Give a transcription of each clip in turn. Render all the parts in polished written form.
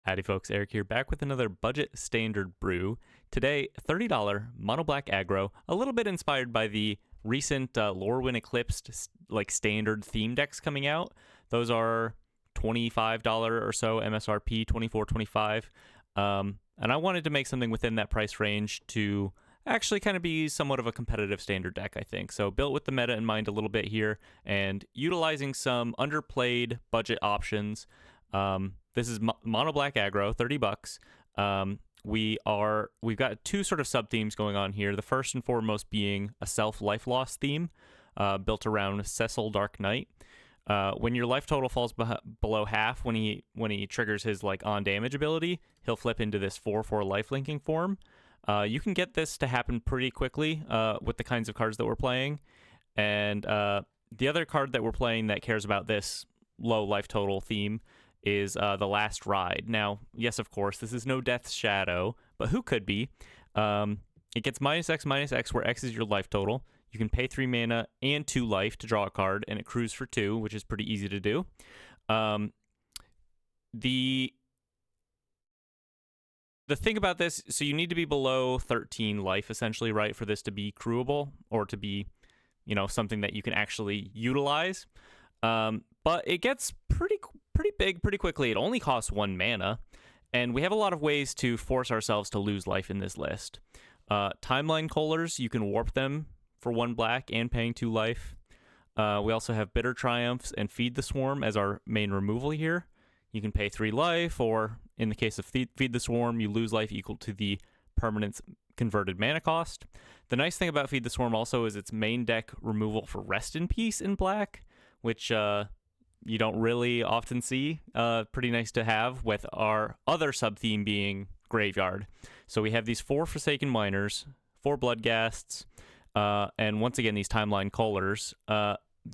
Howdy folks, Eric here, back with another budget standard brew. Today, $30 mono black aggro, a little bit inspired by the recent Lorwyn Eclipsed standard theme decks coming out. Those are $25 or so MSRP, $24.25. And I wanted to make something within that price range to actually kind of be somewhat of a competitive standard deck, I think. So built with the meta in mind a little bit here and utilizing some underplayed budget options. This is mono black aggro, $30. We've got two sort of sub themes going on here. The first and foremost being a self life loss theme, built around Cecil Dark Knight. When your life total falls below half, when he triggers his on damage ability, he'll flip into this 4/4 life linking form. You can get this to happen pretty quickly with the kinds of cards that we're playing, and the other card that we're playing that cares about this low life total theme is the Last Ride. Now, yes, of course, this is no Death's Shadow, but who could be? It gets -X where X is your life total. You can pay 3 mana and 2 life to draw a card, and it crews for 2, which is pretty easy to do. The thing about this, so you need to be below 13 life, essentially, right, for this to be crewable, or to be, something that you can actually utilize. But it gets pretty big pretty quickly. It only costs 1 mana, and we have a lot of ways to force ourselves to lose life in this list. Timeline Collars, you can warp them for 1 black and paying 2 life. We also have Bitter Triumphs and Feed the Swarm as our main removal here. You can pay 3 life, or in the case of Feed the Swarm, you lose life equal to the permanent's converted mana cost. The nice thing about Feed the Swarm also is its main deck removal for Rest in Peace in black, which you don't really often see. Pretty nice to have, with our other sub-theme being Graveyard. So we have these 4 Forsaken Miners, 4 Bloodghasts, and once again, these Timeline Collars.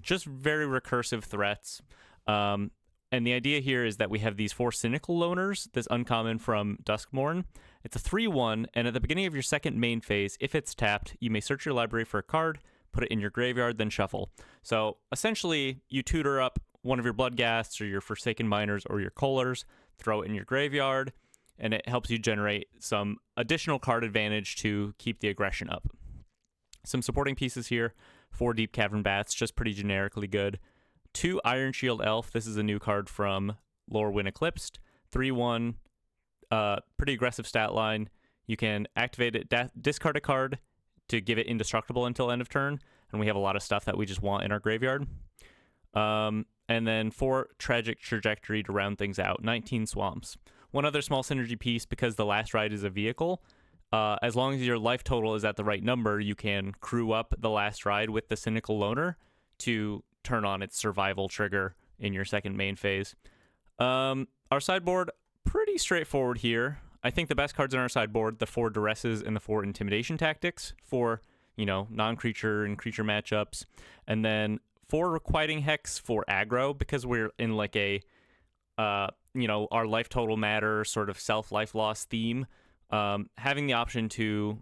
Just very recursive threats. And the idea here is that we have these 4 Cynical Loners, this uncommon from Duskmourn. It's a 3/1, and at the beginning of your second main phase, if it's tapped, you may search your library for a card, put it in your graveyard, then shuffle. So essentially, you tutor up one of your Bloodghasts or your Forsaken Miners or your Collars, throw it in your graveyard, and it helps you generate some additional card advantage to keep the aggression up. Some supporting pieces here: 4 Deep Cavern Bats, just pretty generically good. 2 Iron Shield Elf, this is a new card from Lorwyn Eclipsed. 3/1, pretty aggressive stat line. You can activate it, discard a card to give it indestructible until end of turn, and we have a lot of stuff that we just want in our graveyard. And then 4 Tragic Trajectory to round things out, 19 Swamps. One other small synergy piece, because the Last Ride is a vehicle, as long as your life total is at the right number, you can crew up the Last Ride with the Cynical Loner to turn on its survival trigger in your second main phase. Our sideboard, pretty straightforward here. I think the best cards in our sideboard, the 4 Duresses and the 4 Intimidation Tactics for, non-creature and creature matchups. And then 4 Requiting Hex for aggro, because we're in our life total matter sort of self-life loss theme. Having the option to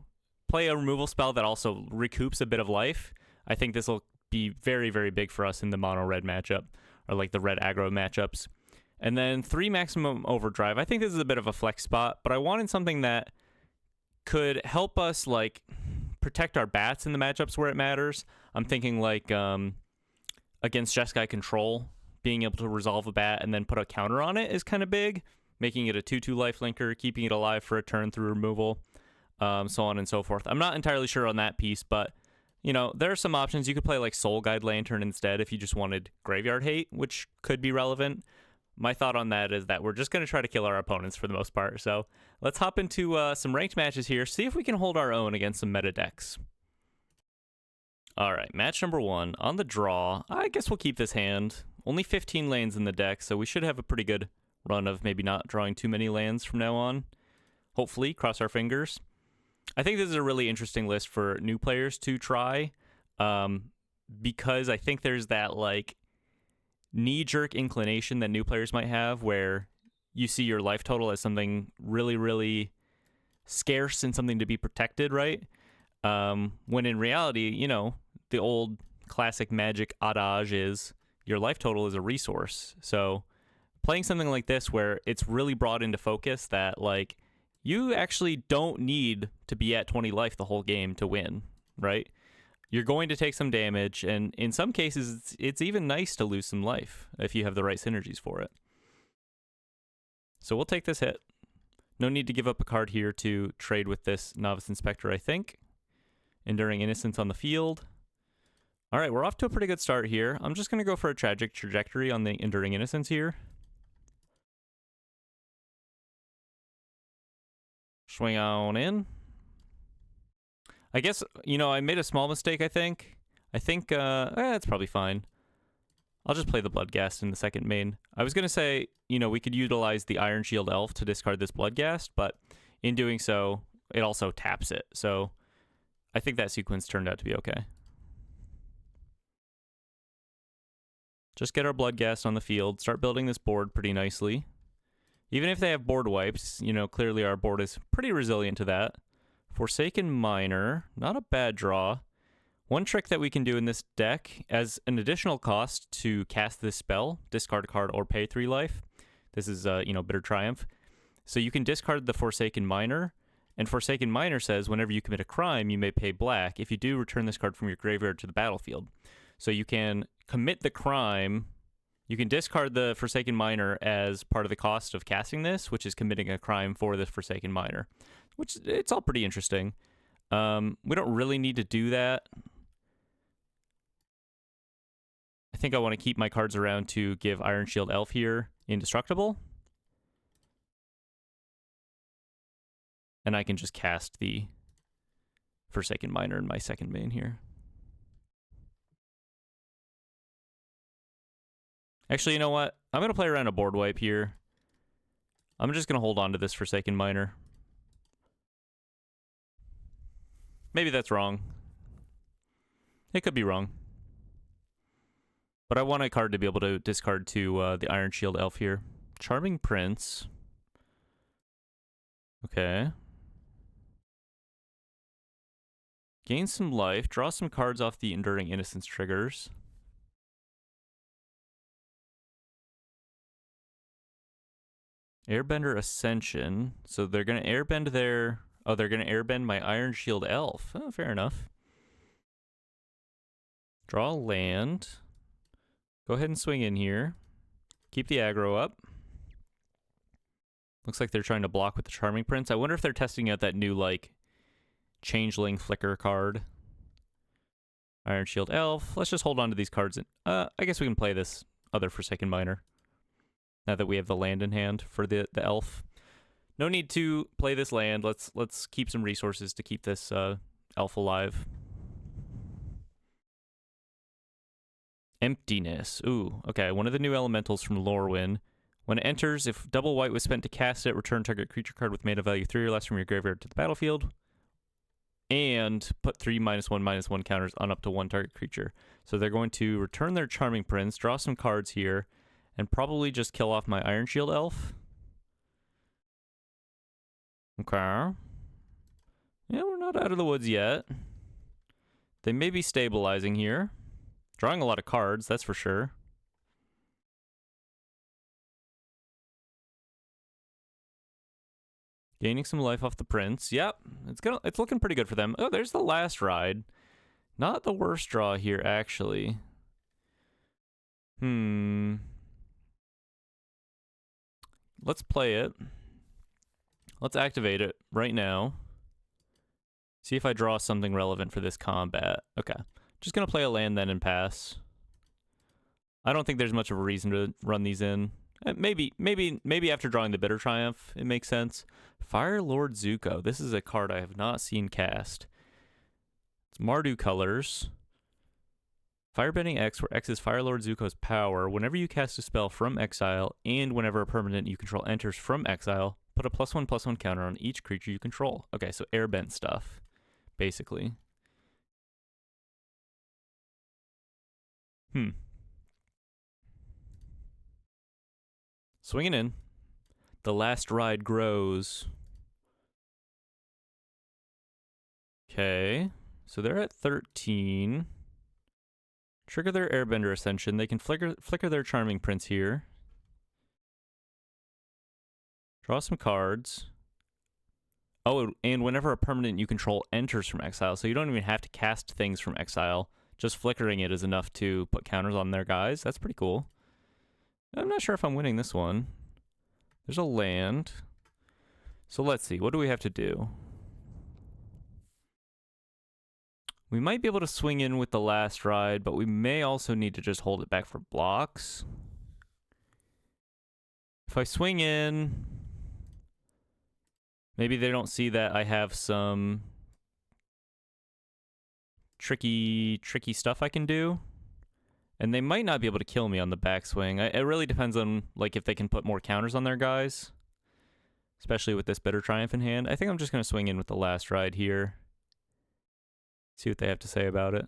play a removal spell that also recoups a bit of life, I think this will be very, very big for us in the mono-red matchup, or the red aggro matchups. And then 3 Maximum Overdrive. I think this is a bit of a flex spot, but I wanted something that could help us protect our bats in the matchups where it matters. I'm thinking against Jeskai Control, being able to resolve a bat and then put a counter on it is kind of big, making it a 2/2 lifelinker, keeping it alive for a turn through removal, so on and so forth. I'm not entirely sure on that piece, but there are some options. You could play Soul Guide Lantern instead if you just wanted Graveyard Hate, which could be relevant. My thought on that is that we're just going to try to kill our opponents for the most part. So let's hop into some ranked matches here, see if we can hold our own against some meta decks. All right, match number 1 on the draw. I guess we'll keep this hand. Only 15 lands in the deck, so we should have a pretty good run of maybe not drawing too many lands from now on. Hopefully, cross our fingers. I think this is a really interesting list for new players to try, because I think there's that knee-jerk inclination that new players might have, where you see your life total as something really, really scarce and something to be protected, right? When in reality, the old classic Magic adage is your life total is a resource. So playing something like this where it's really brought into focus that, like, you actually don't need to be at 20 life the whole game to win, right? You're going to take some damage, and in some cases, it's even nice to lose some life if you have the right synergies for it. So we'll take this hit. No need to give up a card here to trade with this Novice Inspector, I think. Enduring Innocence on the field. All right, we're off to a pretty good start here. I'm just going to go for a Tragic Trajectory on the Enduring Innocence here. Swing on in. I guess, you know, I made a small mistake, I think. It's probably fine. I'll just play the Bloodghast in the second main. I was going to say, you know, we could utilize the Iron Shield Elf to discard this Bloodghast, but in doing so, it also taps it. So I think that sequence turned out to be okay. Just get our Bloodghast on the field, start building this board pretty nicely. Even if they have board wipes, you know, clearly our board is pretty resilient to that. Forsaken Miner, not a bad draw. One trick that we can do in this deck, as an additional cost to cast this spell, discard a card or pay 3 life. This is, you know, Bitter Triumph. So you can discard the Forsaken Miner, and Forsaken Miner says whenever you commit a crime, you may pay black. If you do, return this card from your graveyard to the battlefield. So you can commit the crime. You can discard the Forsaken Miner as part of the cost of casting this, which is committing a crime for the Forsaken Miner, which it's all pretty interesting. We don't really need to do that. I think I want to keep my cards around to give Iron Shield Elf here indestructible. And I can just cast the Forsaken Miner in my second main here. Actually, you know what? I'm going to play around a board wipe here. I'm just going to hold on to this Forsaken Miner. Maybe that's wrong. It could be wrong. But I want a card to be able to discard to the Iron Shield Elf here. Charming Prince. Okay. Gain some life. Draw some cards off the Enduring Innocence triggers. Airbender Ascension. So they're going to airbend their... Oh, they're going to airbend my Iron Shield Elf. Oh, fair enough. Draw a land. Go ahead and swing in here. Keep the aggro up. Looks like they're trying to block with the Charming Prince. I wonder if they're testing out that new, like, Changeling Flicker card. Iron Shield Elf. Let's just hold on to these cards. And, I guess we can play this other Forsaken Miner. Now that we have the land in hand for the elf. No need to play this land. Let's keep some resources to keep this elf alive. Emptiness. Ooh, okay. One of the new elementals from Lorwyn. When it enters, if double white was spent to cast it, return target creature card with mana value 3 or less from your graveyard to the battlefield. And put 3 -1/-1 counters on up to 1 target creature. So they're going to return their Charming Prince, draw some cards here, and probably just kill off my Iron Shield Elf. Okay. Yeah, we're not out of the woods yet. They may be stabilizing here. Drawing a lot of cards, that's for sure. Gaining some life off the Prince. Yep, it's looking pretty good for them. Oh, there's the last ride. Not the worst draw here, actually. Let's play it. Let's activate it right now. See if I draw something relevant for this combat. Okay. Just gonna play a land then and pass. I don't think there's much of a reason to run these in. Maybe after drawing the Bitter Triumph, it makes sense. Fire Lord Zuko. This is a card I have not seen cast. It's Mardu colors. Firebending X, where X is Fire Lord Zuko's power. Whenever you cast a spell from exile, and whenever a permanent you control enters from exile, put a +1/+1 counter on each creature you control. Okay, so airbend stuff, basically. Swinging in. The last ride grows. Okay, so they're at 13. Trigger their Airbender Ascension. They can flicker their Charming Prince here. Draw some cards. Oh, and whenever a permanent you control enters from exile, so you don't even have to cast things from exile. Just flickering it is enough to put counters on their guys. That's pretty cool. I'm not sure if I'm winning this one. There's a land. So let's see. What do we have to do? We might be able to swing in with the last ride, but we may also need to just hold it back for blocks. If I swing in, maybe they don't see that I have some tricky stuff I can do. And they might not be able to kill me on the backswing. It really depends on like if they can put more counters on their guys. Especially with this Bitter Triumph in hand. I think I'm just going to swing in with the last ride here. See what they have to say about it.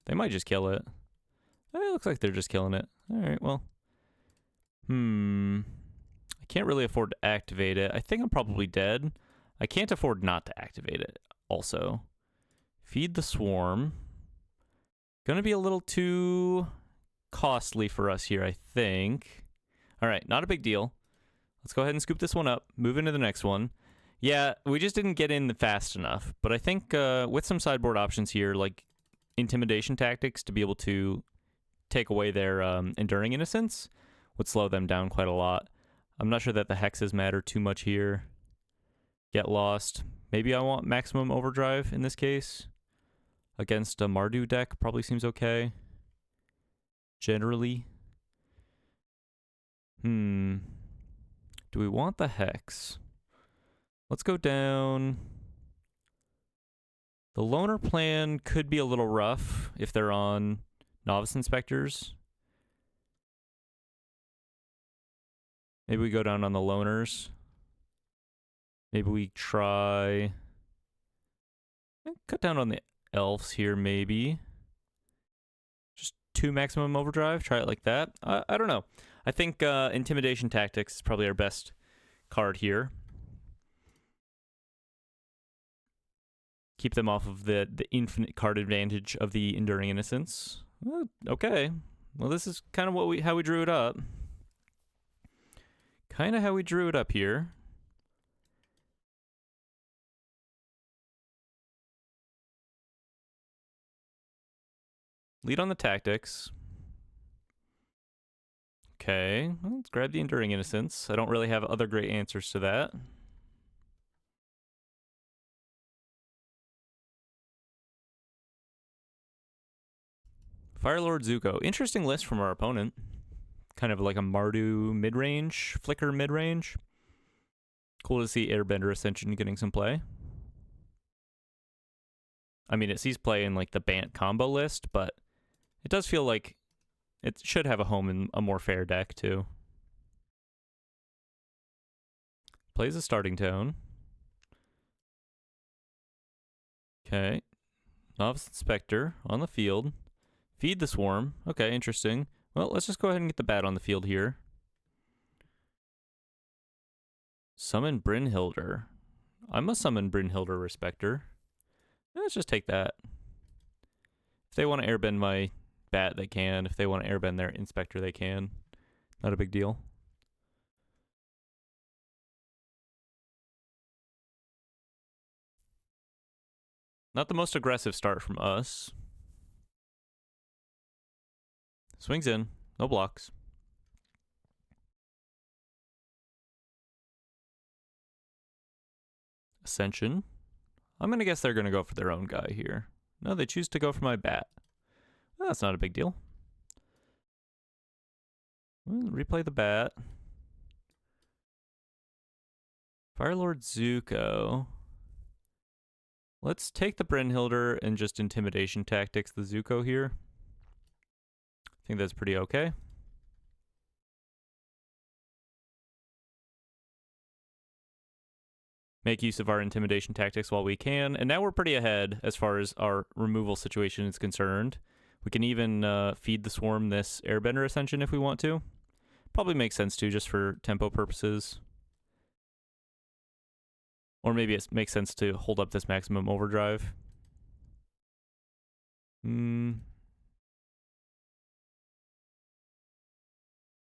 They might just kill it. It looks like they're just killing it. Alright, well. I can't really afford to activate it. I think I'm probably dead. I can't afford not to activate it also. Feed the Swarm. Gonna be a little too costly for us here, I think. Alright, not a big deal. Let's go ahead and scoop this one up. Move into the next one. Yeah, we just didn't get in fast enough. But I think with some sideboard options here, like Intimidation Tactics to be able to take away their Enduring Innocence would slow them down quite a lot. I'm not sure that the hexes matter too much here. Get Lost. Maybe I want Maximum Overdrive in this case. Against a Mardu deck probably seems okay. Generally. Do we want the hex? Let's go down. The loner plan could be a little rough if they're on Novice Inspectors. Maybe we go down on the loners. Maybe we try... cut down on the elves here, maybe. Just 2 Maximum Overdrive. Try it like that. I don't know. I think Intimidation Tactics is probably our best card here. Keep them off of the infinite card advantage of the Enduring Innocence. Okay. Well, this is kind of how we drew it up. Kind of how we drew it up here. Lead on the tactics. Okay, well, let's grab the Enduring Innocence. I don't really have other great answers to that. Firelord Zuko. Interesting list from our opponent. Kind of like a Mardu mid-range, Flicker mid-range. Cool to see Airbender Ascension getting some play. I mean, it sees play in like the Bant combo list, but it does feel like it should have a home in a more fair deck too. Plays a Starting Tone. Okay. Novice Inspector on the field. Feed the Swarm. Okay, interesting. Well, let's just go ahead and get the bat on the field here. Summon Brynhilder. I'm a Summon Brynhilder Respecter. Let's just take that. If they want to airbend my bat, they can. If they want to airbend their Inspector, they can. Not a big deal. Not the most aggressive start from us. Swings in. No blocks. Ascension. I'm going to guess they're going to go for their own guy here. No, they choose to go for my bat. Well, that's not a big deal. Replay the bat. Firelord Zuko. Let's take the Brynhilder and just Intimidation Tactics the Zuko here. I think that's pretty okay. Make use of our Intimidation Tactics while we can. And now we're pretty ahead as far as our removal situation is concerned. We can even feed the Swarm this Airbender Ascension if we want to. Probably makes sense too, just for tempo purposes. Or maybe it makes sense to hold up this Maximum Overdrive.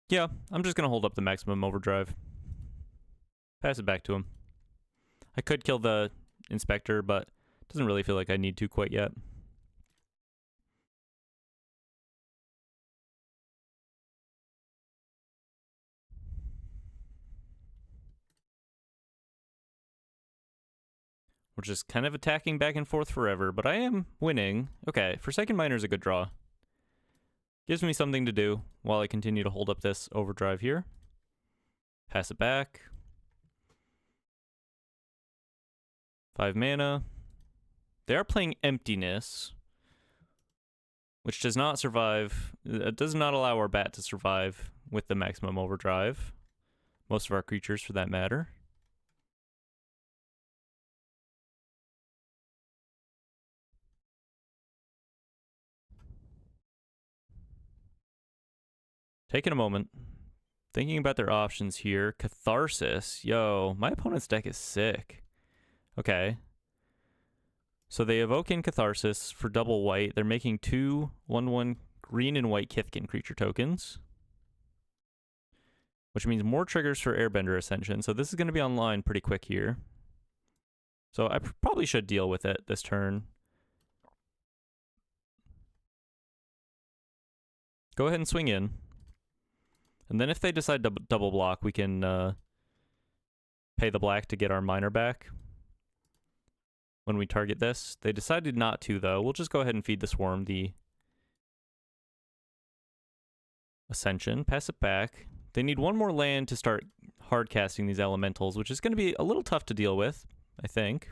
Yeah, I'm just going to hold up the Maximum Overdrive. Pass it back to him. I could kill the inspector, but it doesn't really feel like I need to quite yet. We're just kind of attacking back and forth forever, but I am winning. Okay, Forsaken Miner is a good draw. Gives me something to do while I continue to hold up this overdrive here. Pass it back. 5 mana. They are playing Emptiness, which does not survive. It does not allow our bat to survive with the maximum overdrive. Most of our creatures, for that matter. Taking a moment. Thinking about their options here. Catharsis. Yo, my opponent's deck is sick. Okay. So they evoke in Catharsis for double white. They're making 2 1/1 green and white Kithkin creature tokens, which means more triggers for Airbender Ascension. So this is going to be online pretty quick here. So I probably should deal with it this turn. Go ahead and swing in. And then if they decide to double block, we can pay the black to get our miner back when we target this. They decided not to, though. We'll just go ahead and feed the swarm the Ascension. Pass it back. They need one more land to start hard casting these elementals, which is going to be a little tough to deal with, I think.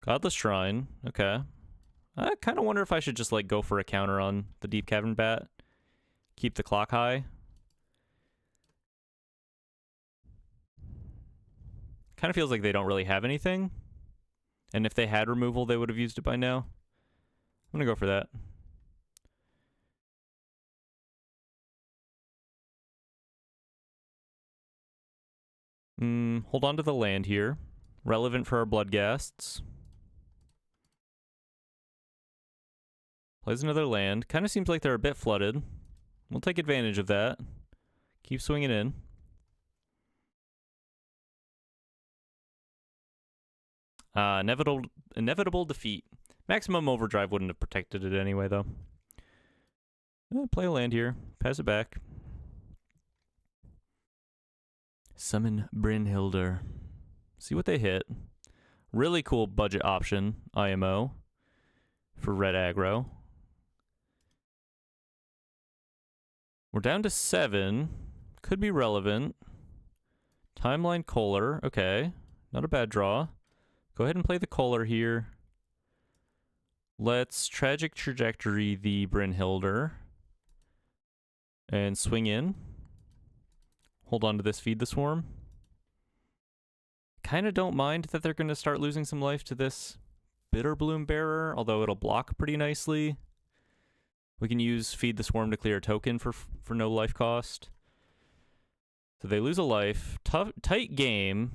Godless Shrine. Okay. I kind of wonder if I should just like go for a counter on the Deep Cavern Bat. Keep the clock high. Kind of feels like they don't really have anything. And if they had removal, they would have used it by now. I'm going to go for that. Hold on to the land here. Relevant for our Bloodghasts. Plays another land. Kind of seems like they're a bit flooded. We'll take advantage of that. Keep swinging in. Inevitable defeat. Maximum overdrive wouldn't have protected it anyway, though. Play a land here. Pass it back. Summon Brynhildr. See what they hit. Really cool budget option, IMO, for red aggro. We're down to 7. Could be relevant. Timeline Kohler. Okay. Not a bad draw. Go ahead and play the Kohler here. Let's Tragic Trajectory the Brynhildr. And swing in. Hold on to this, feed the swarm. Kind of don't mind that they're going to start losing some life to this Bitterbloom Bearer, although it'll block pretty nicely. We can use Feed the Swarm to clear a token for no life cost. So they lose a life. Tight game.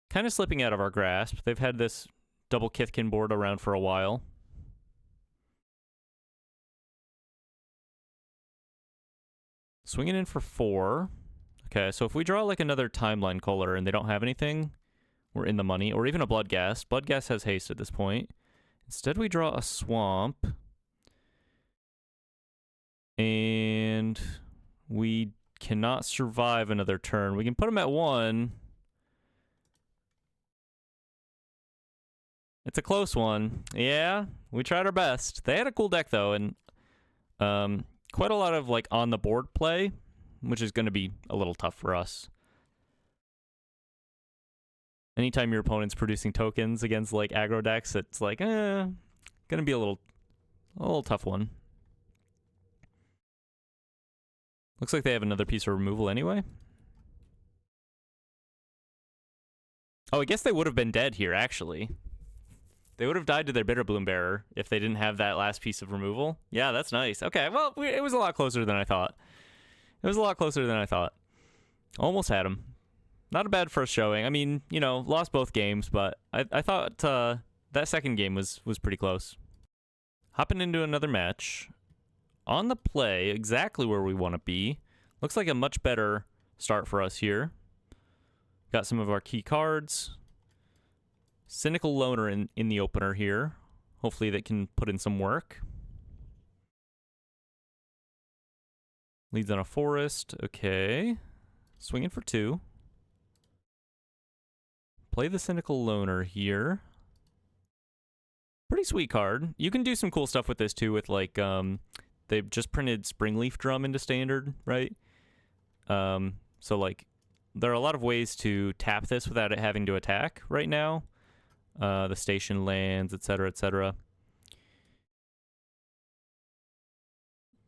Kind of slipping out of our grasp. They've had this double Kithkin board around for a while. Swinging in for 4. Okay, so if we draw like another Timeline Kohler and they don't have anything, we're in the money. Or even a Bloodghast. Bloodghast has haste at this point. Instead we draw a Swamp. And we cannot survive another turn. We can put them at 1. It's a close one. Yeah, we tried our best. They had a cool deck, though, and quite a lot of like on the board play, which is going to be a little tough for us. Anytime your opponent's producing tokens against like aggro decks, it's like, gonna be a little tough one. Looks like they have another piece of removal anyway. Oh, I guess they would have been dead here, actually. They would have died to their Bitterbloom Bearer if they didn't have that last piece of removal. Yeah, that's nice. Okay, well, it was a lot closer than I thought. Almost had him. Not a bad first showing. I mean, you know, lost both games, but I thought that second game was pretty close. Hopping into another match. on the play, exactly where we want to be. Looks like a much better start for us here. Got some of our key cards. Cynical Loner in the opener here. Hopefully that can put in some work. Leads on a forest. Okay. Swinging for 2. Play the Cynical Loner here. Pretty sweet card. You can do some cool stuff with this too, with like, they've just printed Springleaf Drum into standard, right? So like, there are a lot of ways to tap this without it having to attack right now. The station lands, etc., etc.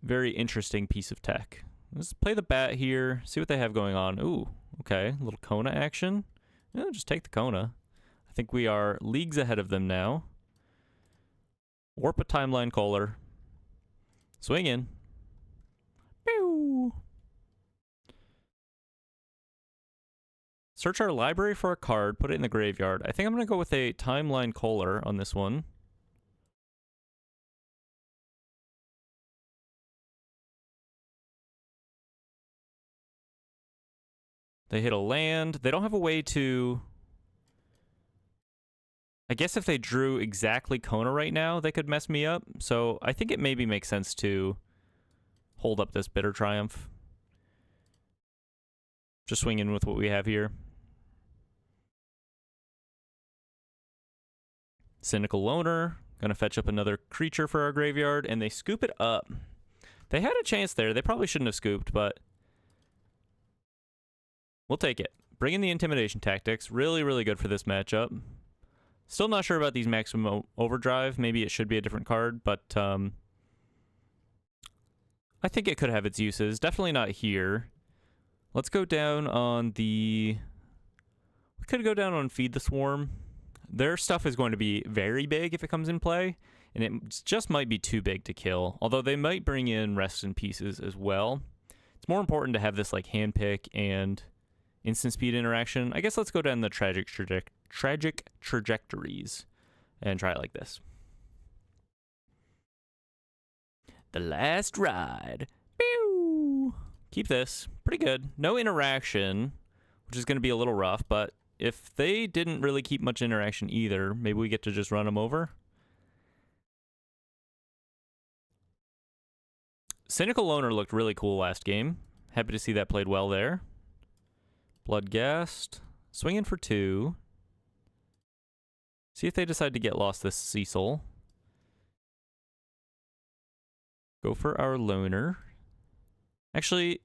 Very interesting piece of tech. Let's play the bat here, see what they have going on. Ooh, okay, a little Kona action. Yeah, just take the Kona. I think we are leagues ahead of them now. Warp a Timeline Kohler. Swing in. Pew! Search our library for a card, put it in the graveyard. I think I'm going to go with a Timeline Kohler on this one. They hit a land. They don't have a way to... I guess if they drew exactly Kona right now, they could mess me up. So I think it maybe makes sense to hold up this Bitter Triumph. Just swing in with what we have here. Cynical Loner. Gonna fetch up another creature for our graveyard, and they scoop it up. They had a chance there. They probably shouldn't have scooped, but we'll take it. Bring in the Intimidation Tactics. Really, really good for this matchup. Still not sure about these Maximum Overdrive. Maybe it should be a different card, but I think it could have its uses. Definitely not here. Let's go down on the... We could go down on Feed the Swarm. Their stuff is going to be very big if it comes in play, and it just might be too big to kill. Although they might bring in Rest in Pieces as well. It's more important to have this like handpick and instant speed interaction. I guess let's go down the tragic trajectories and try it like this. The Last Ride. Pew! Keep this. Pretty good. No interaction, which is going to be a little rough, but if they didn't really keep much interaction either, maybe we get to just run them over. Cynical Loner looked really cool last game. Happy to see that played well there. Bloodghast. Swinging for 2. See if they decide to get lost this Cecil. Go for our Loner. Actually,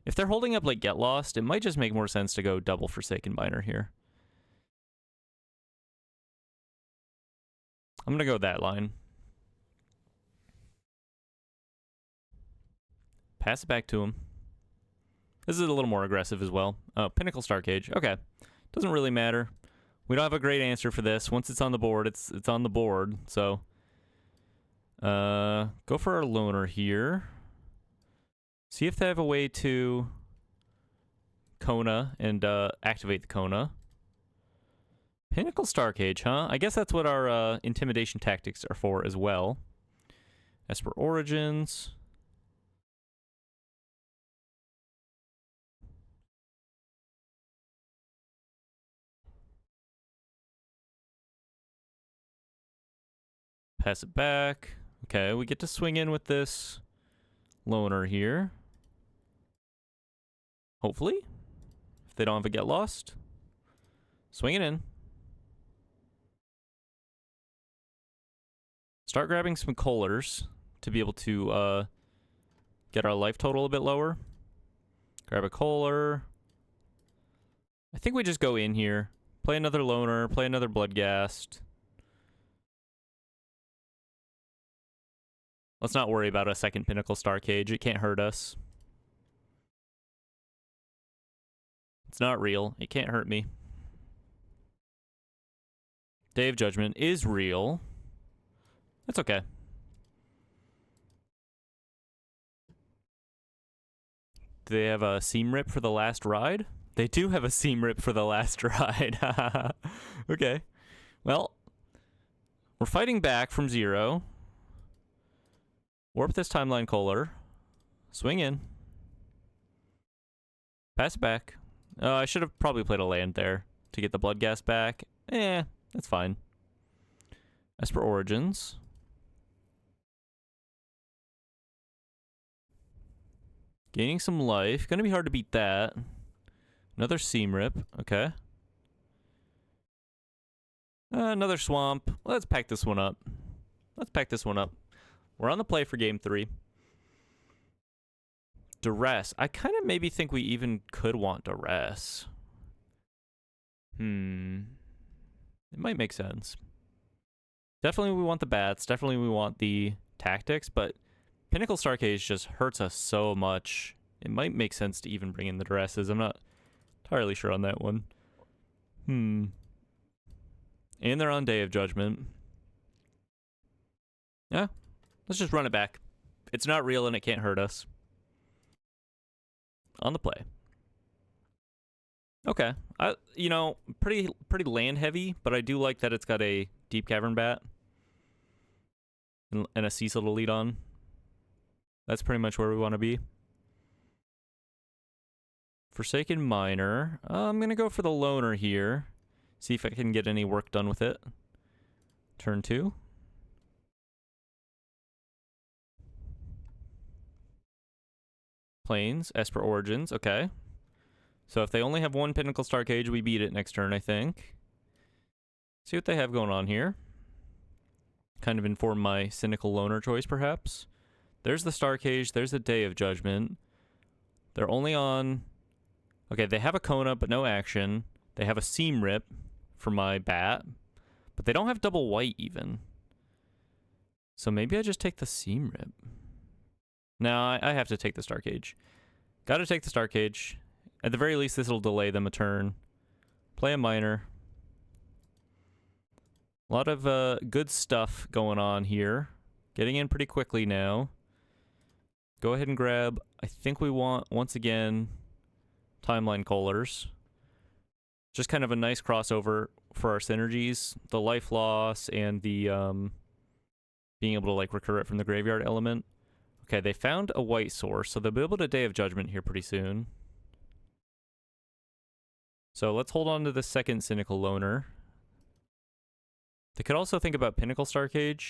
if they're holding up like Get Lost, it might just make more sense to go double Forsaken Miner here. I'm going to go that line. Pass it back to him. This is a little more aggressive as well. Oh, Pinnacle Star Cage. Okay. Doesn't really matter. We don't have a great answer for this. Once it's on the board, it's on the board. So, go for our Loner here. See if they have a way to Kona and activate the Kona. Pinnacle Star Cage, huh? I guess that's what our Intimidation Tactics are for as well. Esper Origins. Pass it back. Okay, we get to swing in with this Loner here. Hopefully. If they don't have a Get Lost. Swing it in. Start grabbing some Kohlers to be able to get our life total a bit lower. Grab a Kohler. I think we just go in here. Play another Loner. Play another Bloodghast. Let's not worry about a second Pinnacle Star Cage. It can't hurt us. It's not real. It can't hurt me. Day of Judgment is real. That's okay. Do they have a Seam Rip for the Last Ride? They do have a Seam Rip for the Last Ride. Okay. Well, we're fighting back from 0. Warp this Timeline Kohler. Swing in. Pass it back. I should have probably played a land there to get the Bloodghast back. That's fine. Esper Origins. Gaining some life. Gonna be hard to beat that. Another Seam Rip. Okay. Another Swamp. Let's pack this one up. We're on the play for game 3. Duress. I kind of maybe think we even could want Duress. It might make sense. Definitely we want the bats. Definitely we want the tactics, but Pinnacle Starcade just hurts us so much. It might make sense to even bring in the Duresses. I'm not entirely sure on that one. And they're on Day of Judgment. Yeah, let's just run it back. It's not real and it can't hurt us. On the play. Okay. Pretty land heavy, but I do like that it's got a Deep Cavern Bat and a Cecil to lead on. That's pretty much where we want to be. Forsaken Miner. I'm going to go for the Loner here. See if I can get any work done with it. Turn 2. Plains, Esper Origins, okay. So if they only have one Pinnacle Starcade, we beat it next turn, I think. See what they have going on here. Kind of inform my cynical Loner choice, perhaps. There's the Starcade, there's the Day of Judgment. They're only on... Okay, they have a Kona, but no action. They have a Seam Rip for my bat. But they don't have double white, even. So maybe I just take the Seam Rip. No, I have to take the Starcade. Gotta take the Starcade. At the very least, this will delay them a turn. Play a Miner. A lot of good stuff going on here. Getting in pretty quickly now. Go ahead and grab, I think we want, once again, Timeline Kohlers. Just kind of a nice crossover for our synergies. The life loss and the being able to like recur it from the graveyard element. Okay, they found a white source, so they'll be able to Day of Judgment here pretty soon. So let's hold on to the second Cynical Loner. They could also think about Pinnacle Starcade,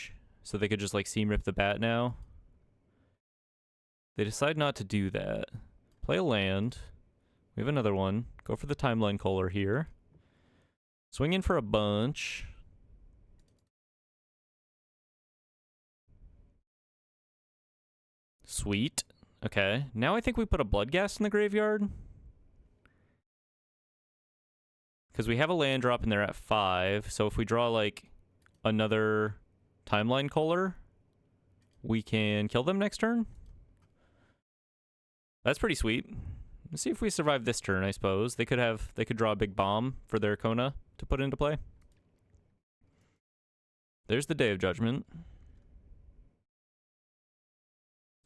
so they could just like Seam Rip the bat now. They decide not to do that. Play a land. We have another one. Go for the Timeline Kohler here. Swing in for a bunch. Sweet. Okay. Now I think we put a Bloodghast in the graveyard. Because we have a land drop and they're at 5. So if we draw like another Timeline Kohler, we can kill them next turn. That's pretty sweet. Let's see if we survive this turn, I suppose. They could draw a big bomb for their Kona to put into play. There's the Day of Judgment.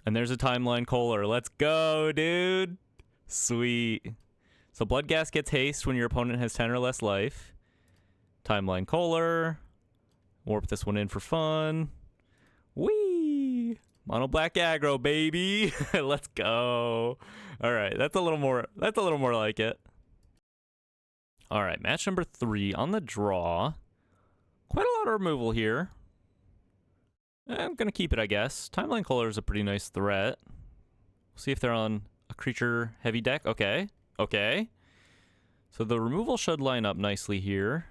And there's a Timeline Kohler. Let's go, dude. Sweet. So Bloodghast gets haste when your opponent has 10 or less life. Timeline Kohler. Warp this one in for fun. Whee! Mono black aggro, baby. Let's go. All right, that's a little more like it. All right, match number 3 on the draw. Quite a lot of removal here. I'm going to keep it, I guess. Timeline Kohler is a pretty nice threat. We'll see if they're on a creature-heavy deck. Okay. So the removal should line up nicely here.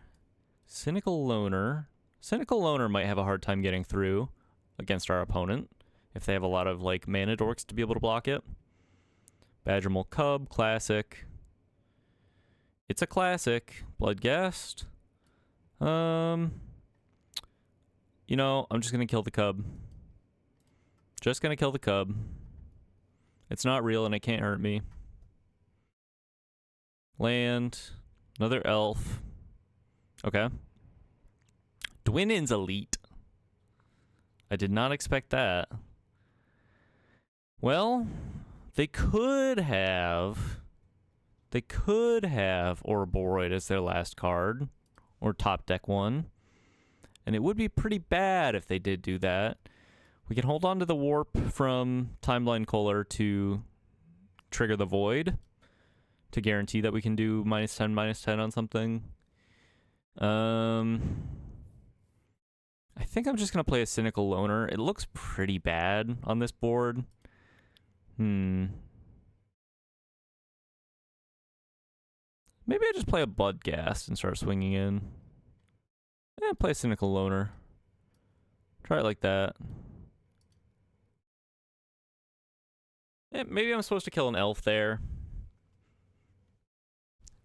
Cynical Loner. Cynical Loner might have a hard time getting through against our opponent if they have a lot of, like, mana dorks to be able to block it. Badgermole Cub, classic. It's a classic. Bloodghast. You know, I'm just going to kill the Cub. Just going to kill the Cub. It's not real and it can't hurt me. Land. Another elf. Okay. Dwinin's elite. I did not expect that. Well, they could have Ouroboros as their last card. Or top deck one. And it would be pretty bad if they did do that. We can hold on to the warp from Timeline Color to trigger the void to guarantee that we can do -10/-10 on something. I think I'm just going to play a Cynical Loner. It looks pretty bad on this board. Maybe I just play a Bloodghast and start swinging in. Play a Cynical Loner. Try it like that. Maybe I'm supposed to kill an elf there.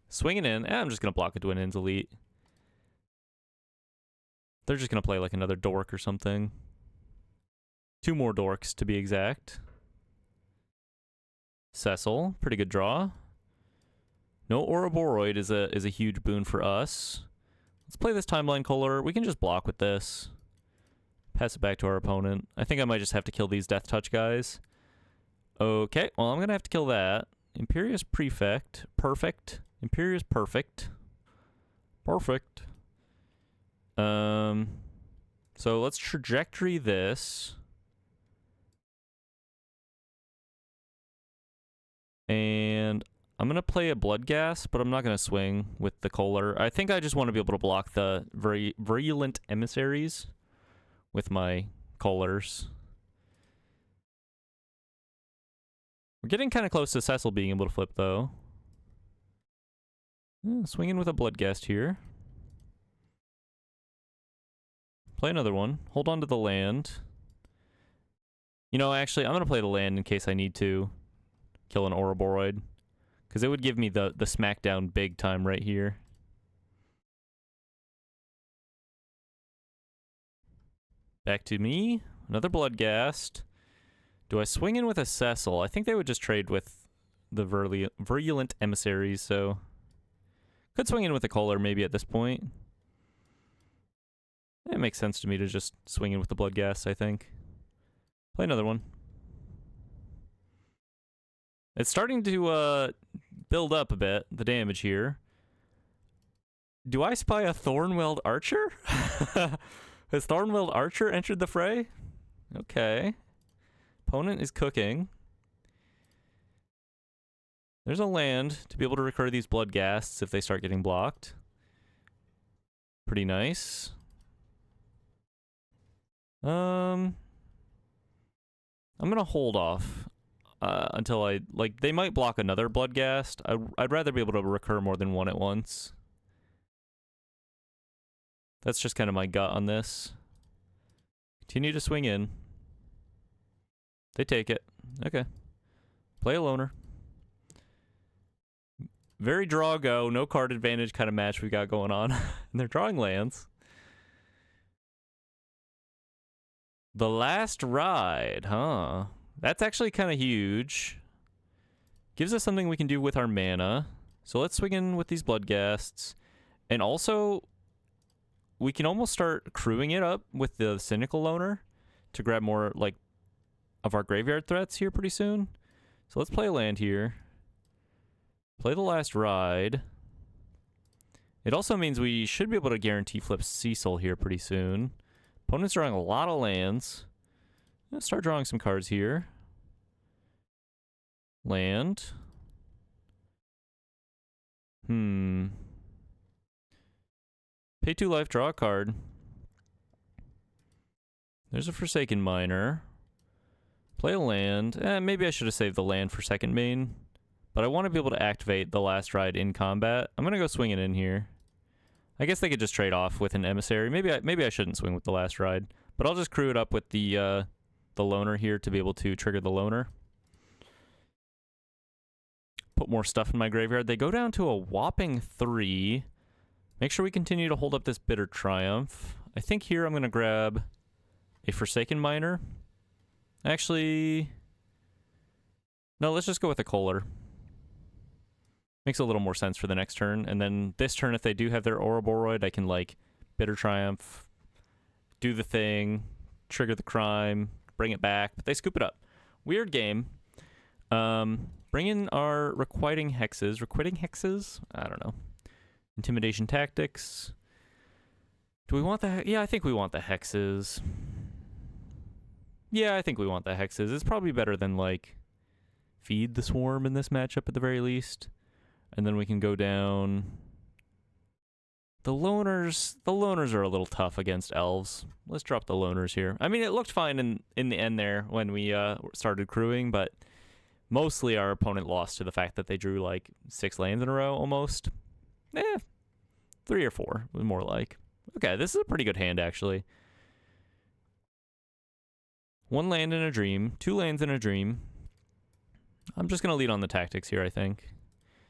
Swinging in. I'm just going to block a Dwynen's Elite. They're just going to play like another dork or something. 2 more dorks to be exact. Cecil, pretty good draw. No Ouroboros is a huge boon for us. Let's play this Timeline Color. We can just block with this. Pass it back to our opponent. I think I might just have to kill these Death Touch guys. Okay, well, I'm going to have to kill that. Imperious Prefect. Perfect. Imperious Perfect. Perfect. So let's trajectory this. And I'm going to play a Bloodghast, but I'm not going to swing with the Kohler. I think I just want to be able to block the Virulent Emissaries with my Kohlers. We're getting kind of close to Cecil being able to flip, though. Swinging with a Bloodghast here. Play another one. Hold on to the land. You know, actually, I'm going to play the land in case I need to kill an Ouroboros, because it would give me the smackdown big time right here. Back to me. Another Bloodghast. Do I swing in with a Cecil? I think they would just trade with the Virulent Emissaries, so could swing in with a Kohler maybe at this point. It makes sense to me to just swing in with the Bloodghast, I think. Play another one. It's starting to build up a bit, the damage here. Do I spy a Thornweld Archer? Has Thornweld Archer entered the fray? Okay. Opponent is cooking. There's a land to be able to recur these Bloodghasts if they start getting blocked. Pretty nice. I'm gonna hold off until they might block another Bloodghast. I'd rather be able to recur more than one at once. That's just kind of my gut on this. Continue to swing in. They take it. Okay. Play a loner. Very draw go, no card advantage kind of match we got going on. And they're drawing lands. The Last Ride, huh? That's actually kind of huge. Gives us something we can do with our mana. So let's swing in with these Bloodghasts. And also, we can almost start crewing it up with the Cynical Loner to grab more, like, of our graveyard threats here pretty soon. So let's play a land here. Play the Last Ride. It also means we should be able to guarantee flip Cecil here pretty soon. Opponent's drawing a lot of lands. Let's start drawing some cards here. Land. Pay 2 life, draw a card. There's a Forsaken Miner. Play a land. Maybe I should have saved the land for second main. But I want to be able to activate the Last Ride in combat. I'm going to go swing it in here. I guess they could just trade off with an Emissary. Maybe I shouldn't swing with the Last Ride. But I'll just crew it up with the Loner here to be able to trigger the Loner. Put more stuff in my graveyard. They go down to a whopping 3. Make sure we continue to hold up this Bitter Triumph. I think here I'm going to grab a Forsaken Miner. Actually, no, let's just go with a Kohler. Makes a little more sense for the next turn. And then this turn, if they do have their Ouroboros, I can, like, Bitter Triumph, do the thing, trigger the crime, bring it back. But they scoop it up. Weird game. Bring in our Requiting Hexes. Requiting Hexes? I don't know. Intimidation Tactics. Do we want the... Yeah, I think we want the Hexes. Yeah, I think we want the hexes. It's probably better than, like, feed the swarm in this matchup at the very least. And then we can go down. The loners are a little tough against elves. Let's drop the loners here. I mean, it looked fine in the end there when we started crewing, but mostly our opponent lost to the fact that they drew like 6 lands in a row almost. 3 or 4 was more like. Okay, this is a pretty good hand actually. 1 land in a dream, 2 lands in a dream. I'm just gonna lead on the tactics here, I think.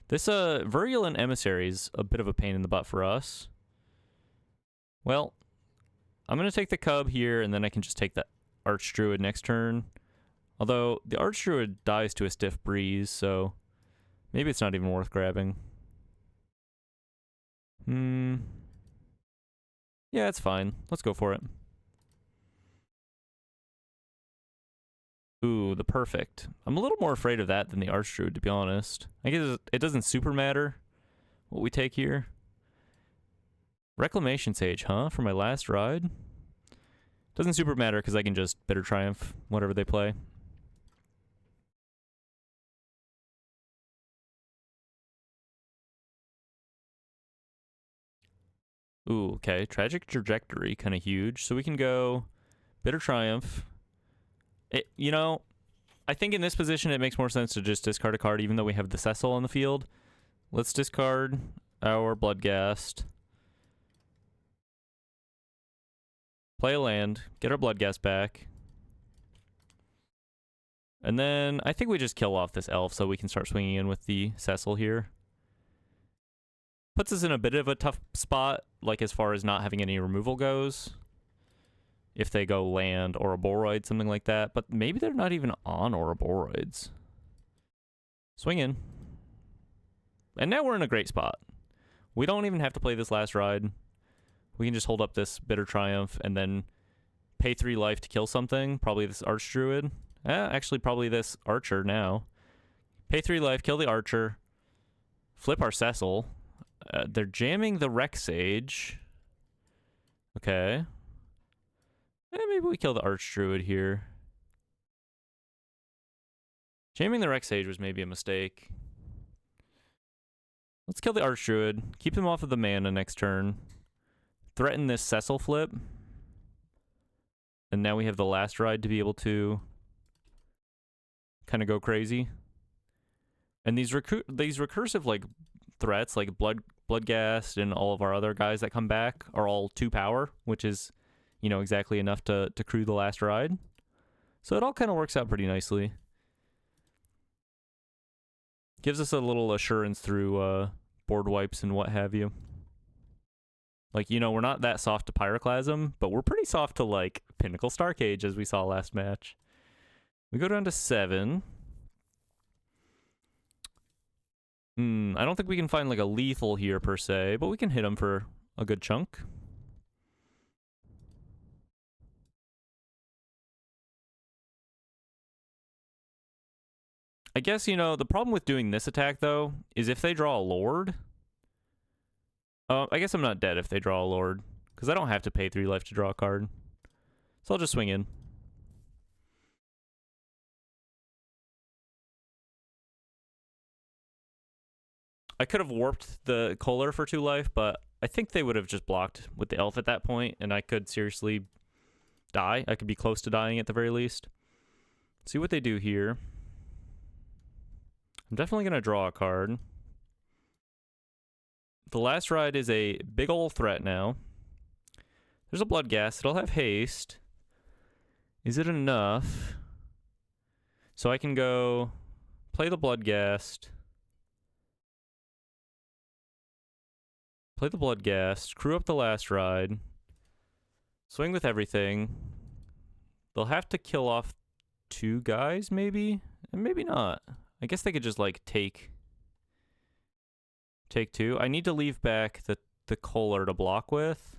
This Virulent Emissary is a bit of a pain in the butt for us. Well, I'm going to take the Cub here, and then I can just take the Archdruid next turn. Although, the Archdruid dies to a Stiff Breeze, so maybe it's not even worth grabbing. Yeah, it's fine. Let's go for it. Ooh, the Perfect. I'm a little more afraid of that than the Archdruid, to be honest. I guess it doesn't super matter what we take here. Reclamation Sage, huh? For my last ride? Doesn't super matter because I can just Bitter Triumph whatever they play. Ooh, okay. Tragic Trajectory, kind of huge. So we can go Bitter Triumph. You know, I think in this position it makes more sense to just discard a card even though we have the Cecil on the field. Let's discard our Bloodghast. Play a land, get our Bloodghast back. And then I think we just kill off this elf so we can start swinging in with the Cecil here. Puts us in a bit of a tough spot, like as far as not having any removal goes. If they go land or Ouroboros, something like that. But maybe they're not even on Ouroboros. Swing in. And now we're in a great spot. We don't even have to play this last ride. We can just hold up this Bitter Triumph and then pay 3 life to kill something. Probably this Archdruid. Actually, probably this Archer now. Pay 3 life, kill the Archer. Flip our Cecil. They're jamming the Rex Sage. Okay. Maybe we kill the Archdruid here. Jamming the Rex Sage was maybe a mistake. Let's kill the Archdruid. Keep him off of the mana next turn. Threaten this Cecil flip. And now we have the last ride to be able to kind of go crazy. And these recursive like threats like Bloodghast and all of our other guys that come back are all 2 power, which is, you know, exactly enough to crew the last ride. So it all kind of works out pretty nicely. Gives us a little assurance through board wipes and what have you. Like, you know, we're not that soft to Pyroclasm, but we're pretty soft to, like, Pinnacle Starcage, as we saw last match. We go down to 7. I don't think we can find, like, a lethal here, per se, but we can hit him for a good chunk. I guess, you know, the problem with doing this attack, though, is if they draw a Lord... I guess I'm not dead if they draw a Lord, because I don't have to pay 3 life to draw a card. So I'll just swing in. I could have warped the Kohler for 2 life, but I think they would have just blocked with the elf at that point, and I could seriously die. I could be close to dying at the very least. See what they do here. I'm definitely going to draw a card. The last ride is a big ol' threat now. There's a Bloodghast. It'll have haste. Is it enough? So I can go play the Bloodghast. Play the Bloodghast. Crew up the last ride. Swing with everything. They'll have to kill off 2 guys, maybe? And maybe not. I guess they could just, like, take 2. I need to leave back the Kohler to block with.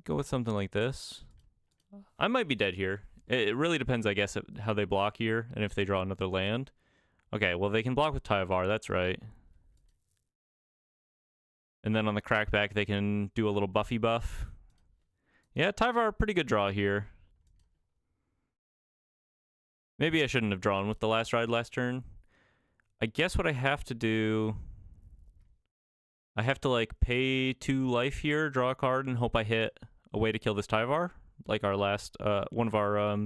Go with something like this. I might be dead here. It really depends, I guess, how they block here and if they draw another land. Okay, well, they can block with Tyvar, that's right. And then on the crackback, they can do a little Buffy buff. Yeah, Tyvar, pretty good draw here. Maybe I shouldn't have drawn with the last ride last turn. I guess what I have to do... I have to, like, pay 2 life here, draw a card, and hope I hit a way to kill this Tyvar. Like our last... one of our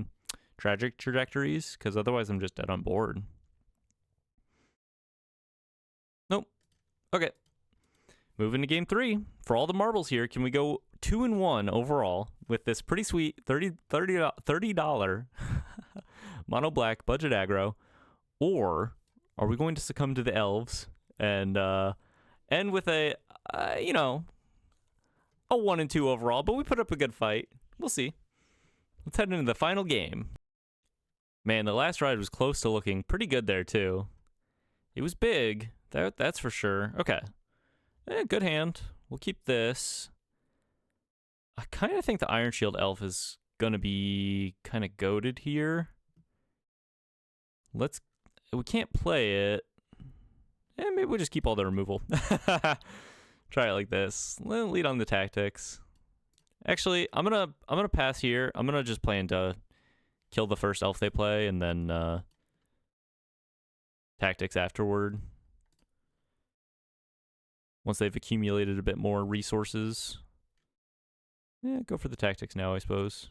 tragic trajectories, because otherwise I'm just dead on board. Nope. Okay. Moving to game 3. For all the marbles here, can we go 2-1 overall with this pretty sweet $30 mono black budget aggro? Or are we going to succumb to the elves and end with a, you know, a 1-2 overall? But we put up a good fight. We'll see. Let's head into the final game. Man, the last ride was close to looking pretty good there, too. It was big. That's for sure. Okay. Good hand. We'll keep this. I kind of think the Iron Shield Elf is going to be kind of goated here. We can't play it. Maybe we'll just keep all the removal. Try it like this. Lead on the tactics. Actually, I'm gonna pass here. I'm gonna just plan to kill the first elf they play and then tactics afterward. Once they've accumulated a bit more resources. Yeah, go for the tactics now, I suppose.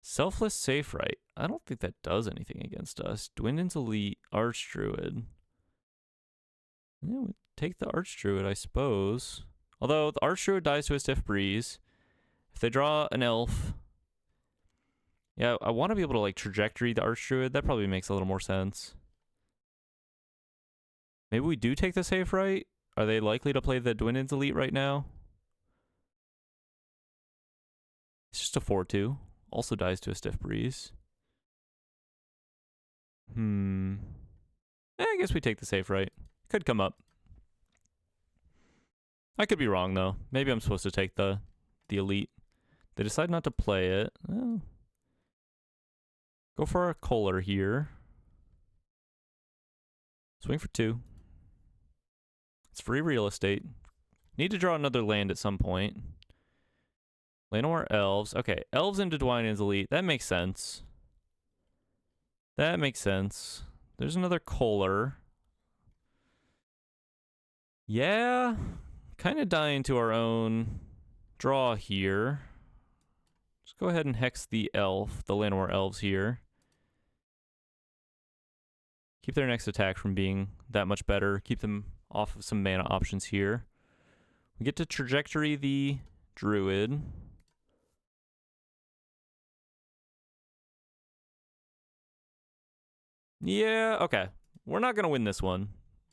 Selfless Safe Right. I don't think that does anything against us. Dwindon's Elite, Archdruid. Yeah, we take the Archdruid, I suppose. Although the Archdruid dies to a Stiff Breeze. If they draw an elf... Yeah, I want to be able to like trajectory the Archdruid. That probably makes a little more sense. Maybe we do take the Safe Right? Are they likely to play the Dwindon's Elite right now? It's just a 4-2. Also dies to a Stiff Breeze. I guess we take the Safe Right. Could come up. I could be wrong, though. Maybe I'm supposed to take the Elite. They decide not to play it. Oh. Go for a Kohler here. Swing for 2. It's free real estate. Need to draw another land at some point. Llanowar Elves. Okay, Elves into Dwindon's Elite. That makes sense. That makes sense. There's another Kohler. Yeah. Kind of dying to our own draw here. Just go ahead and hex the elf, the Llanowar Elves here. Keep their next attack from being that much better. Keep them off of some mana options here. We get to trajectory the Druid. Yeah, okay. We're not going to win this one.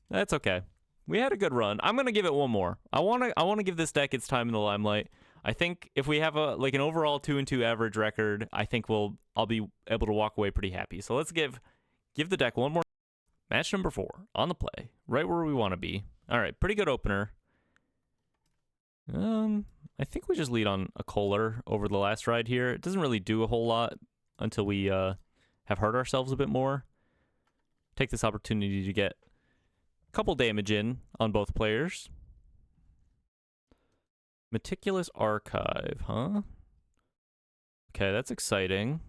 That's okay. We had a good run. I'm going to give it one more. I want to give this deck its time in the limelight. I think if we have an overall 2-2 average record, I think I'll be able to walk away pretty happy. So let's give the deck one more. Match number 4 on the play, right where we want to be. All right, pretty good opener. I think we just lead on a Kohler over the last ride here. It doesn't really do a whole lot until we have hurt ourselves a bit more. Take this opportunity to get a couple damage in on both players. Meticulous Archive, huh? Okay, that's exciting.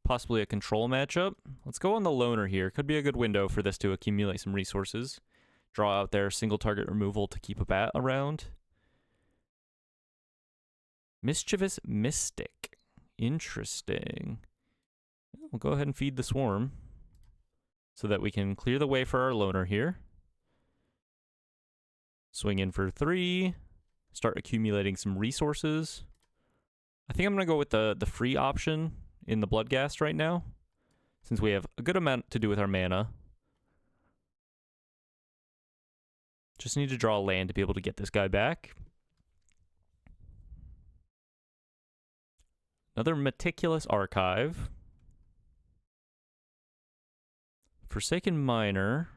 Possibly a control matchup. Let's go on the loner here. Could be a good window for this to accumulate some resources. Draw out their single target removal to keep a bat around. Mischievous Mystic. Interesting. We'll go ahead and feed the swarm so that we can clear the way for our loner here. Swing in for 3. Start accumulating some resources. I think I'm going to go with the free option in the Bloodghast right now, since we have a good amount to do with our mana. Just need to draw a land to be able to get this guy back. Another Meticulous Archive. Forsaken Miner.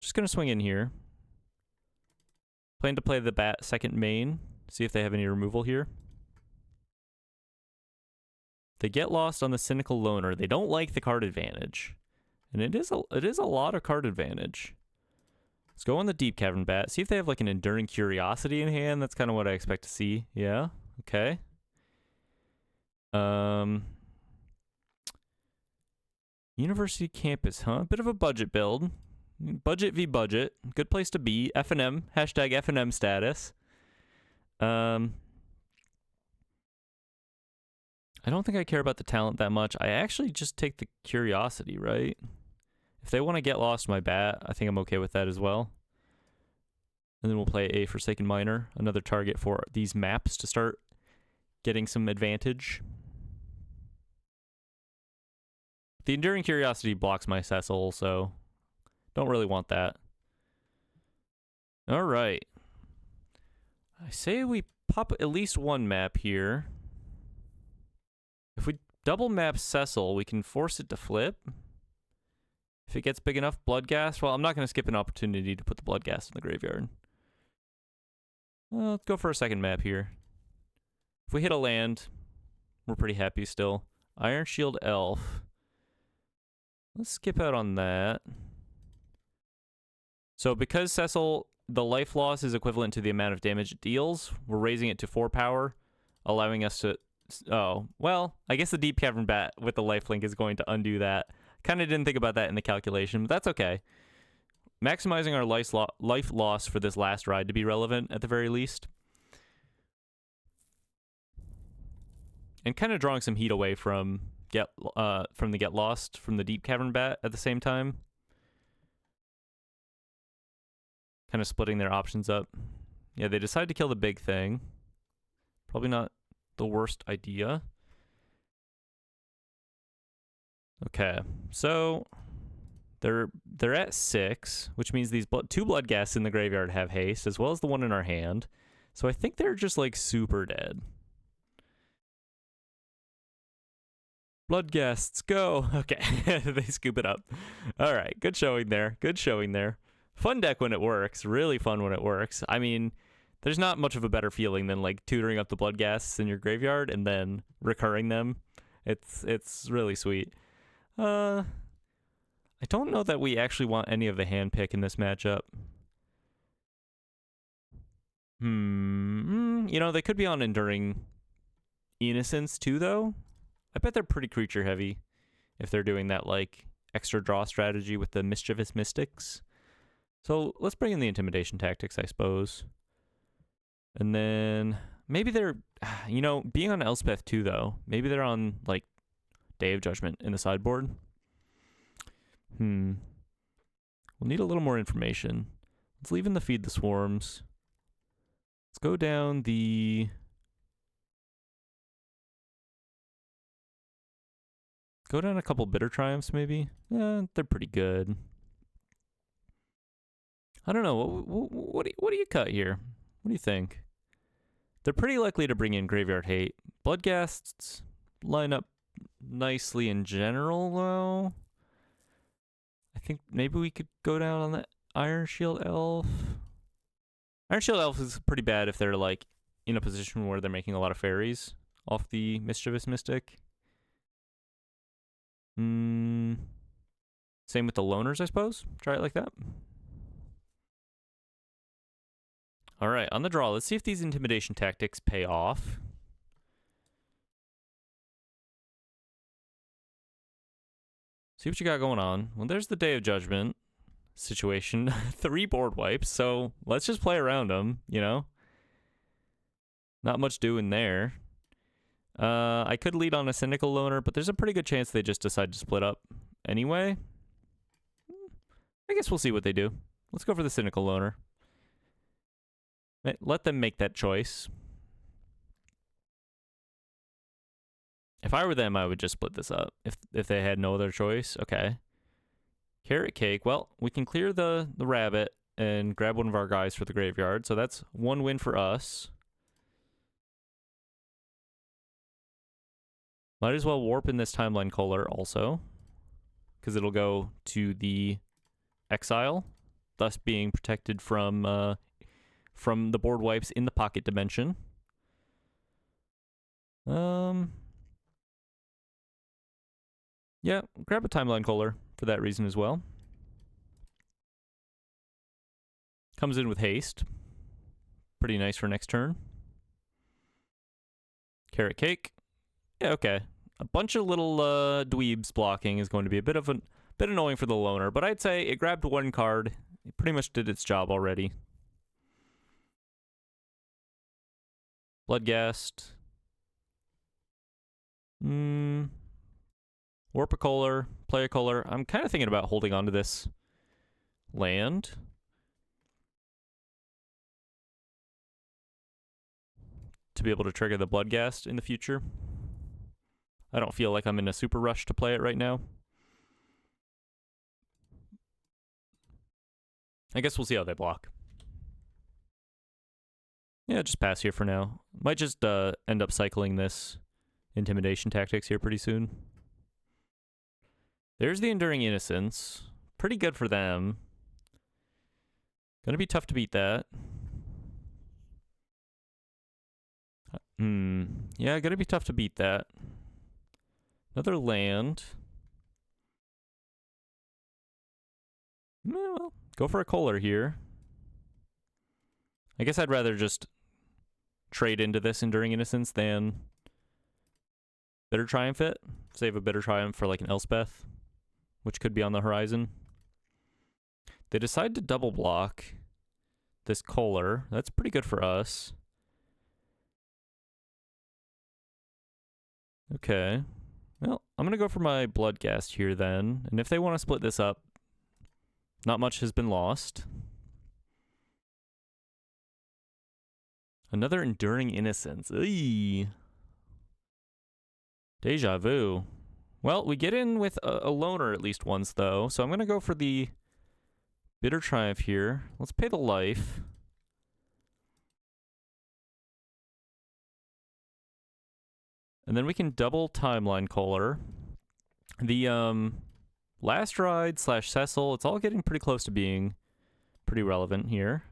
Just going to swing in here. Plan to play the bat second main. See if they have any removal here. They get lost on the Cynical Loner. They don't like the card advantage. And it is a lot of card advantage. Let's go on the Deep Cavern Bat. See if they have like an Enduring Curiosity in hand. That's kind of what I expect to see. Yeah. Okay. University campus, huh? Bit of a budget build. Budget v budget. Good place to be. F&M. Hashtag F&M status. I don't think I care about the talent that much. I actually just take the curiosity, right? If they want to get lost my bat, I think I'm okay with that as well. And then we'll play a Forsaken Miner, another target for these maps to start getting some advantage. The Enduring Curiosity blocks my Cecil, so don't really want that. All right. I say we pop at least one map here. If we double map Cecil, we can force it to flip. If it gets big enough, Bloodghast. Well, I'm not going to skip an opportunity to put the Bloodghast in the graveyard. Let's go for a second map here. If we hit a land, we're pretty happy still. Iron Shield Elf. Let's skip out on that. So because Cecil, the life loss is equivalent to the amount of damage it deals, we're raising it to 4 power, allowing us to... Oh, well, I guess the Deep Cavern Bat with the lifelink is going to undo that. Kind of didn't think about that in the calculation, but that's okay. Maximizing our life loss for this last ride to be relevant at the very least. And kind of drawing some heat away from the Get Lost from the Deep Cavern Bat at the same time. Kind of splitting their options up. Yeah, they decide to kill the big thing. Probably not the worst idea. Okay, so they're at 6, which means these 2 Bloodghasts in the graveyard have haste, as well as the one in our hand. So I think they're just like super dead. Bloodghasts, go! Okay, they scoop it up. All right, good showing there. Good showing there. Fun deck when it works. Really fun when it works. I mean, there's not much of a better feeling than like tutoring up the Bloodghasts in your graveyard and then recurring them. It's really sweet. I don't know that we actually want any of the hand pick in this matchup. You know, they could be on Enduring Innocence too, though. I bet they're pretty creature heavy if they're doing that like extra draw strategy with the Mischievous Mystics. So let's bring in the Intimidation Tactics, I suppose. And then maybe they're, you know, being on Elspeth too, though. Maybe they're on like Day of Judgment in the sideboard. We'll need a little more information. Let's leave in the Feed the Swarms. Let's go down the... Go down a couple Bitter Triumphs, maybe? They're pretty good. I don't know. What do you cut here? What do you think? They're pretty likely to bring in Graveyard Hate. Bloodghasts line up nicely in general, though. I think maybe we could go down on that Iron Shield Elf. Iron Shield Elf is pretty bad if they're like in a position where they're making a lot of fairies off the Mischievous Mystic. Same with the Loners, I suppose. Try it like that. All right, on the draw, let's see if these Intimidation Tactics pay off. See what you got going on. Well, there's the Day of Judgment situation. 3 board wipes, so let's just play around them, you know? Not much doing there. I could lead on a Cynical Loner, but there's a pretty good chance they just decide to split up anyway. I guess we'll see what they do. Let's go for the Cynical Loner. Let them make that choice. If I were them, I would just split this up. If they had no other choice, okay. Carrot Cake. Well, we can clear the rabbit and grab one of our guys for the graveyard. So that's 1 win for us. Might as well warp in this Timeline Color also, because it'll go to the exile, thus being protected from the board wipes in the pocket dimension. Yeah, grab a Timeline Color for that reason as well. Comes in with haste. Pretty nice for next turn. Carrot cake. Yeah, okay. A bunch of little dweebs blocking is going to be a bit annoying for the loner, but I'd say it grabbed one card. It pretty much did its job already. Bloodghast. Warpicolar, Playacolar. I'm kind of thinking about holding on to this land. To be able to trigger the Bloodghast in the future. I don't feel like I'm in a super rush to play it right now. I guess we'll see how they block. Yeah, just pass here for now. Might just end up cycling this intimidation tactics here pretty soon. There's the Enduring Innocence. Pretty good for them. Gonna be tough to beat that. Yeah, gonna be tough to beat that. Another land. Well, go for a Kohler here. I guess I'd rather just trade into this Enduring Innocence than Bitter Triumph it. Save a Bitter Triumph for like an Elspeth, which could be on the horizon. They decide to double block this Kohler. That's pretty good for us. Okay. Well, I'm going to go for my Bloodghast here then. And if they want to split this up, not much has been lost. Another Enduring Innocence. Eey. Deja vu. Well, we get in with a loner at least once, though. So I'm going to go for the Bitter Triumph here. Let's pay the life. And then we can double Timeline Kohler. The Last Ride / Cecil, it's all getting pretty close to being pretty relevant here.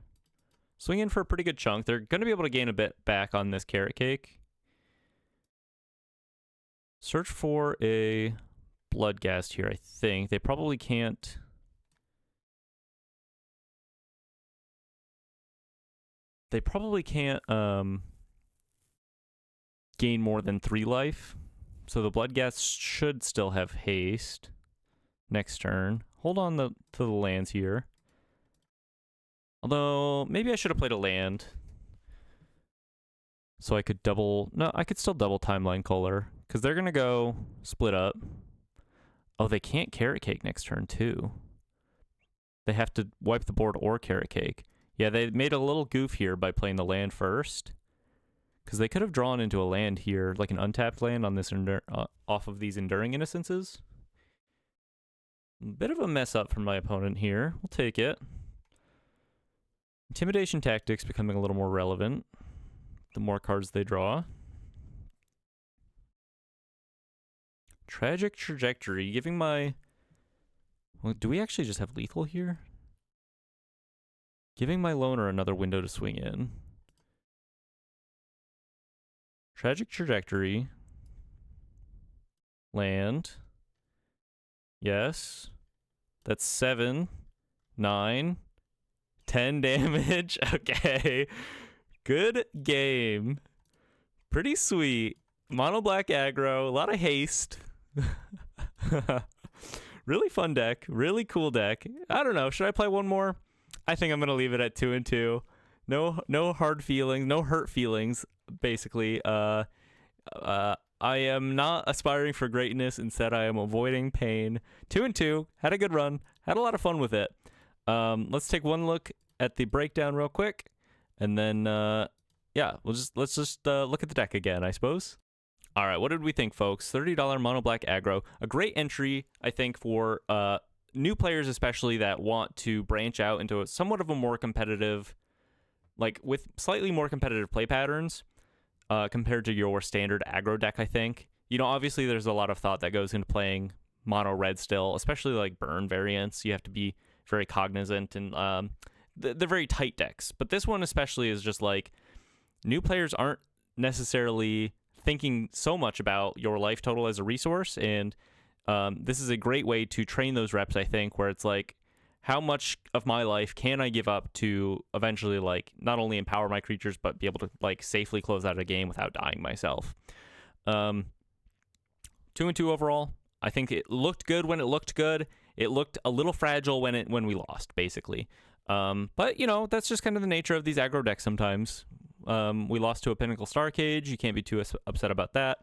Swing in for a pretty good chunk. They're going to be able to gain a bit back on this Carrot Cake. Search for a Bloodghast here, I think. They probably can't... They probably can't gain more than 3 life. So the Bloodghast should still have haste next turn. Hold on to the lands here. Although, maybe I should have played a land. So I could double... No, I could still double Timeline Kohler. Because they're going to go split up. Oh, they can't Carrot Cake next turn, too. They have to wipe the board or Carrot Cake. Yeah, they made a little goof here by playing the land first. Because they could have drawn into a land here, like an untapped land on this off of these Enduring Innocences. Bit of a mess up from my opponent here. We'll take it. Intimidation tactics becoming a little more relevant the more cards they draw. Tragic Trajectory, giving my... Well, do we actually just have lethal here? Giving my loner another window to swing in. Tragic Trajectory. Land. Yes. That's 7, 9, 10 damage. Okay. Good game. Pretty sweet. Mono black aggro. A lot of haste. Really fun deck. Really cool deck. I don't know. Should I play one more? I think I'm going to leave it at 2 and 2. No hard feelings. No hurt feelings, basically. I am not aspiring for greatness. Instead, I am avoiding pain. 2 and 2. Had a good run. Had a lot of fun with it. Let's take one look at the breakdown real quick. And then, yeah, let's just look at the deck again, I suppose. All right, what did we think, folks? $30 mono black aggro. A great entry, I think, for new players especially that want to branch out into somewhat of a more competitive, like with slightly more competitive play patterns compared to your standard aggro deck, I think. You know, obviously there's a lot of thought that goes into playing mono red still, especially like burn variants. You have to be very cognizant, and they're very tight decks. But this one especially is just like new players aren't necessarily thinking so much about your life total as a resource, and this is a great way to train those reps, I think, where it's like, how much of my life can I give up to eventually like not only empower my creatures but be able to like safely close out a game without dying myself. 2-2 overall. I think it looked good when it looked good. It looked a little fragile when we lost, basically. But you know, that's just kind of the nature of these aggro decks sometimes. We lost to a Pinnacle Star Cage. You can't be too upset about that.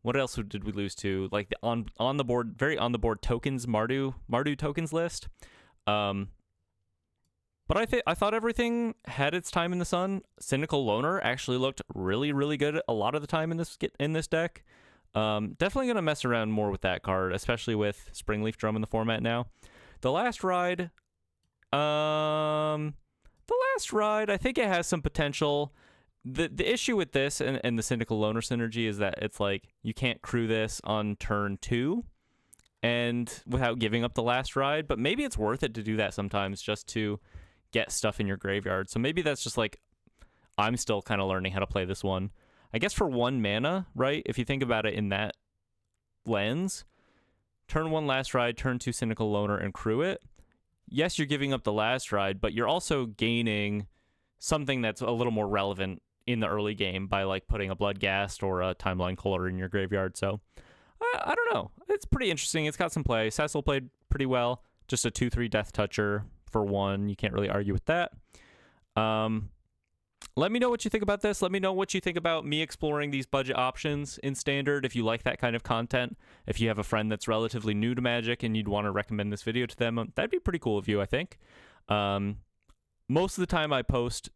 What else did we lose to? Like the on the board, very on the board tokens, Mardu tokens list. But I thought everything had its time in the sun. Cynical Loner actually looked really, really good a lot of the time in this deck. Definitely gonna mess around more with that card, especially with Springleaf Drum in the format now. The Last Ride, I think it has some potential. The issue with this and the Cynical Loner synergy is that it's like you can't crew this on turn 2 and without giving up the Last Ride, but maybe it's worth it to do that sometimes just to get stuff in your graveyard. So maybe that's just like I'm still kind of learning how to play this one. I guess for 1 mana, right? If you think about it in that lens, turn 1 Last Ride, turn 2 Cynical Loner, and crew it. Yes, you're giving up the Last Ride, but you're also gaining something that's a little more relevant in the early game by like putting a Bloodghast or a Timeline Caller in your graveyard. So I don't know. It's pretty interesting. It's got some play. Cecil played pretty well. Just a 2/3 Death Toucher for 1. You can't really argue with that. Let me know what you think about this. Let me know what you think about me exploring these budget options in Standard. If you like that kind of content, if you have a friend that's relatively new to Magic and you'd want to recommend this video to them, that'd be pretty cool of you, I think. Most of the time I post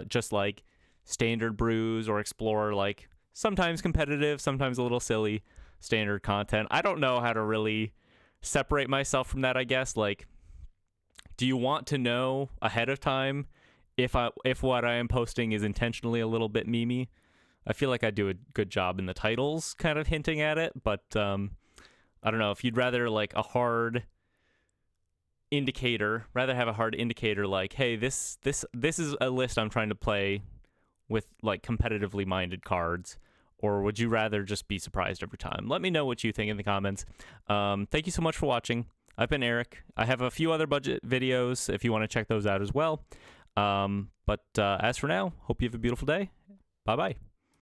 just like Standard brews or explore like sometimes competitive, sometimes a little silly Standard content. I don't know how to really separate myself from that, I guess. Like, do you want to know ahead of time if what I am posting is intentionally a little bit memey? I feel like I do a good job in the titles kind of hinting at it, but I don't know if you'd rather like a hard indicator, rather have a hard indicator like, hey, this is a list I'm trying to play with like competitively minded cards, or would you rather just be surprised every time? Let me know what you think in the comments. Thank you so much for watching. I've been Eric. I have a few other budget videos if you want to check those out as well. But as for now, hope you have a beautiful day. Bye-bye.